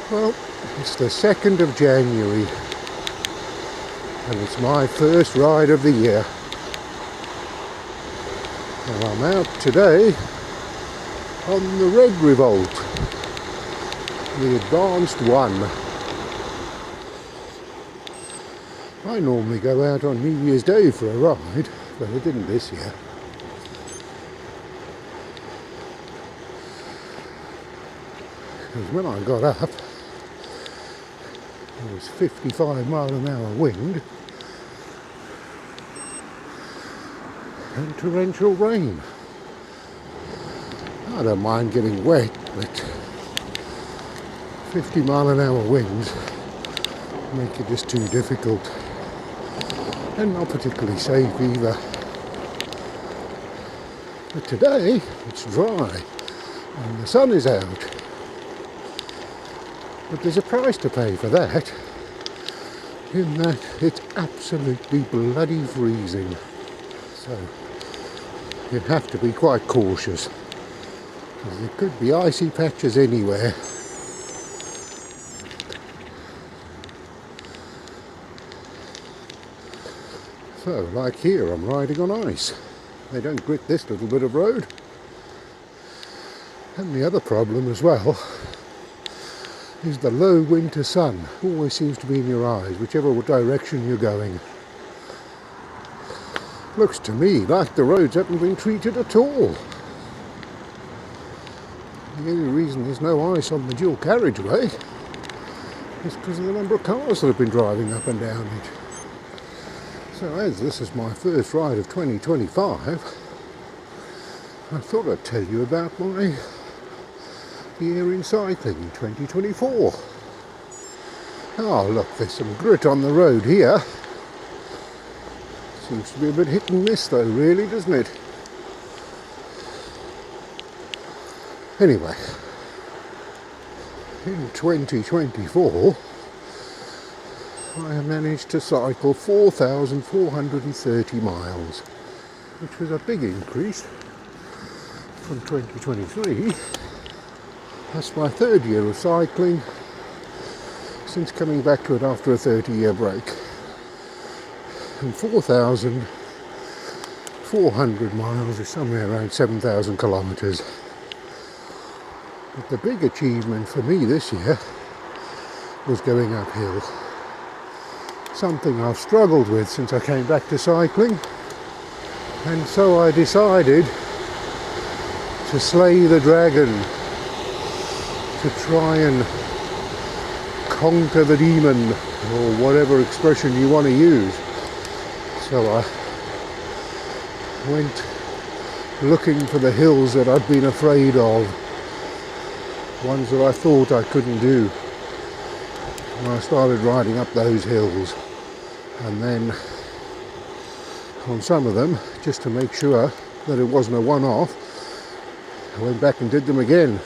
Well, it's the 2nd of January and it's my first ride of the year. And I'm out today on the Red Revolt, the advanced one. I normally go out on New Year's Day for a ride, but I didn't this year. Because when I got up, it was 55-mile-an-hour wind and torrential rain. I don't mind getting wet, but 50-mile-an-hour winds make it just too difficult and not particularly safe either. But today it's dry and the sun is out. But there's a price to pay for that, in that it's absolutely bloody freezing. So you have to be quite cautious, because there could be icy patches anywhere. So, like here, I'm riding on ice. They don't grit this little bit of road. And the other problem as well is the low winter sun always seems to be in your eyes, whichever direction you're going. Looks to me like the roads haven't been treated at all. The only reason there's no ice on the dual carriageway is because of the number of cars that have been driving up and down it. So as this is my first ride of 2025, I thought I'd tell you about my year in cycling in 2024. Oh look, there's some grit on the road here. Seems to be a bit hit and miss though, really, doesn't it? Anyway, in 2024 I managed to cycle 4,430 miles, which was a big increase from 2023. That's my third year of cycling since coming back to it after a 30-year break. And 4,400 miles is somewhere around 7,000 kilometres. But the big achievement for me this year was going uphill. Something I've struggled with since I came back to cycling. And so I decided to slay the dragon, to try and conquer the demon, or whatever expression you want to use. So I went looking for the hills that I'd been afraid of, ones that I thought I couldn't do. And I started riding up those hills, and then on some of them, just to make sure that it wasn't a one-off, I went back and did them again.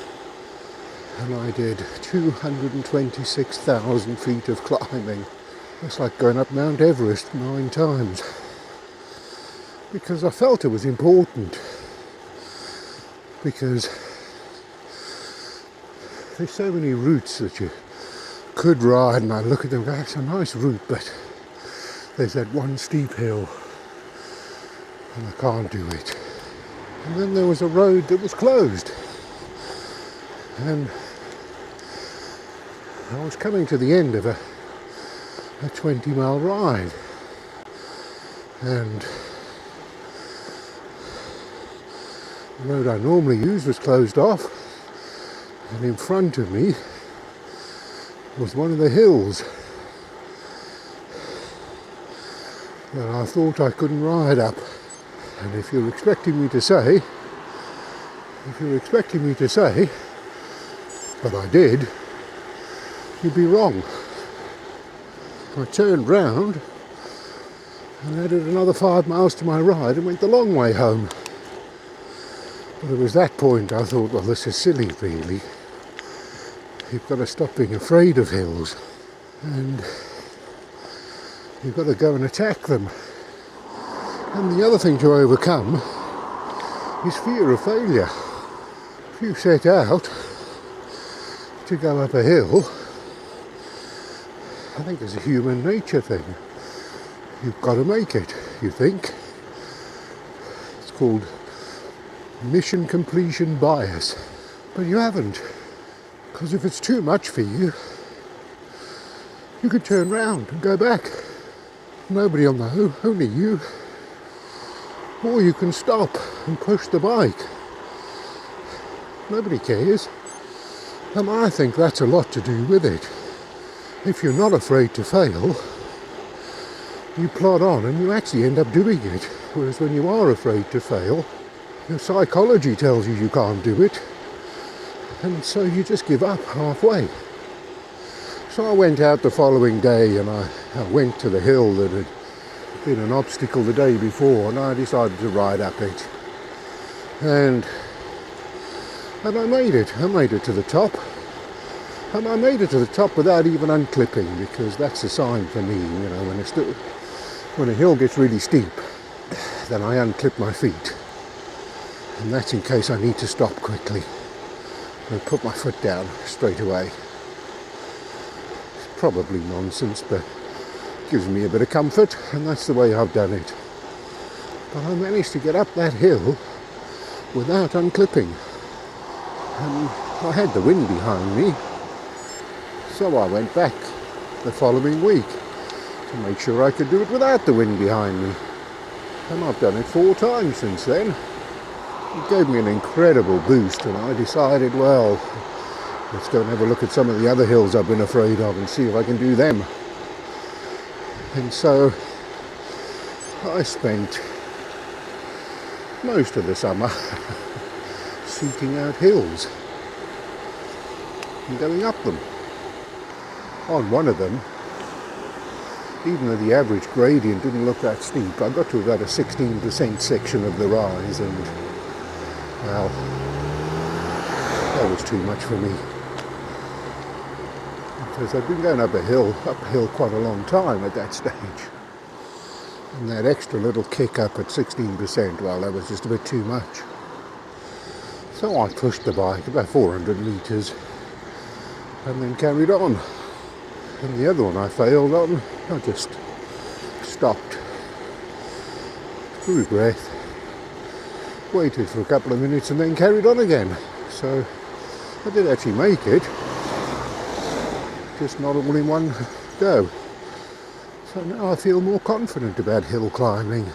And I did 226,000 feet of climbing. It's like going up Mount Everest 9 times. Because I felt it was important. Because there's so many routes that you could ride, and I look at them and go, it's a nice route, but there's that one steep hill and I can't do it. And then there was a road that was closed. And I was coming to the end of a 20-mile ride, and the road I normally use was closed off, and in front of me was one of the hills that I thought I couldn't ride up. And if you're expecting me to say, but I did, you'd be wrong. I turned round and added another 5 miles to my ride and went the long way home. But it was that point I thought, well, this is silly really. You've got to stop being afraid of hills, and you've got to go and attack them. And the other thing to overcome is fear of failure. If you set out to go up a hill I think it's a human nature thing. You've got to make it, you think. It's called mission completion bias. But you haven't. Because if it's too much for you, you could turn round and go back. Nobody will know, only you. Or you can stop and push the bike. Nobody cares. And I think that's a lot to do with it. If you're not afraid to fail, you plod on and you actually end up doing it. Whereas when you are afraid to fail, your psychology tells you can't do it. And so you just give up halfway. So I went out the following day and I went to the hill that had been an obstacle the day before, and I decided to ride up it. And I made it. I made it to the top. And I made it to the top without even unclipping, because that's a sign for me, you know, when a hill gets really steep, then I unclip my feet. And that's in case I need to stop quickly and put my foot down straight away. It's probably nonsense, but it gives me a bit of comfort, and that's the way I've done it. But I managed to get up that hill without unclipping. And I had the wind behind me, so I went back the following week to make sure I could do it without the wind behind me. And I've done it 4 times since then. It gave me an incredible boost, and I decided, well, let's go and have a look at some of the other hills I've been afraid of and see if I can do them. And so I spent most of the summer seeking out hills and going up them. On one of them, even though the average gradient didn't look that steep, I got to about a 16% section of the rise, and well, that was too much for me. Because I'd been going uphill quite a long time at that stage. And that extra little kick up at 16%, well, that was just a bit too much. So I pushed the bike about 400 metres and then carried on. And the other one I failed on, I just stopped, drew a breath, waited for a couple of minutes and then carried on again. So I did actually make it, just not all in one go. So now I feel more confident about hill climbing.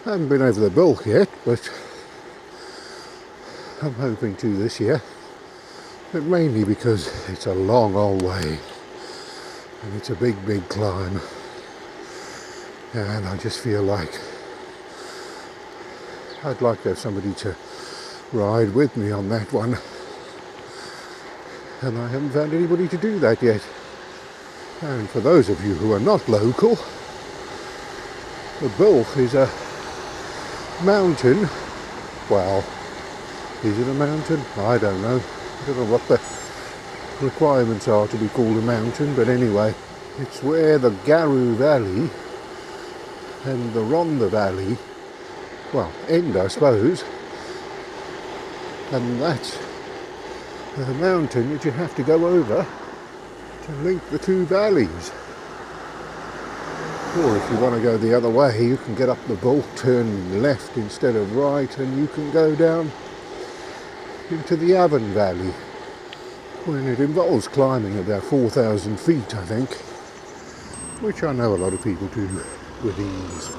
I haven't been over the bulk yet, but I'm hoping to this year. But mainly because it's a long old way and it's a big climb, and I just feel like I'd like to have somebody to ride with me on that one, and I haven't found anybody to do that yet. And for those of you who are not local, the Bulk is a mountain. Well, is it a mountain? I don't know. I don't know what the requirements are to be called a mountain, but anyway, it's where the Garou Valley and the Rhondda Valley, well, end, I suppose, and that's the mountain that you have to go over to link the two valleys. Or if you want to go the other way, you can get up the Bulk, turn left instead of right, and you can go down into the Avon Valley, when it involves climbing about 4,000 feet, I think, which I know a lot of people do with ease,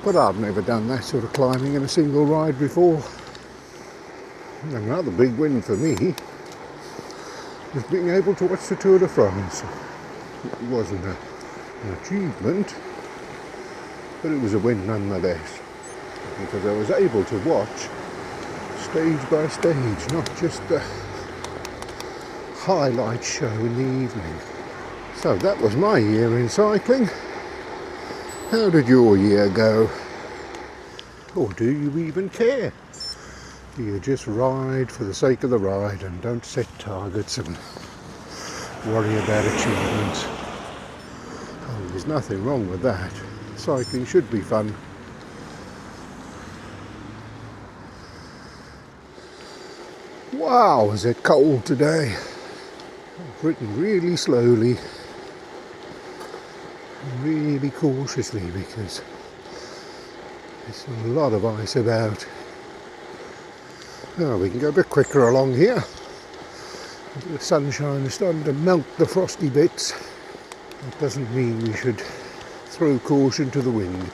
but I've never done that sort of climbing in a single ride before. And another big win for me was being able to watch the Tour de France. It wasn't an achievement, but it was a win nonetheless, because I was able to watch stage by stage, not just the highlight show in the evening. So that was my year in cycling. How did your year go? Or do you even care? Do you just ride for the sake of the ride and don't set targets and worry about achievements? Oh, there's nothing wrong with that. Cycling should be fun. Wow, is it cold today? I've ridden really slowly, really cautiously because there's a lot of ice about. Oh, we can go a bit quicker along here. The sunshine is starting to melt the frosty bits. That doesn't mean we should throw caution to the wind.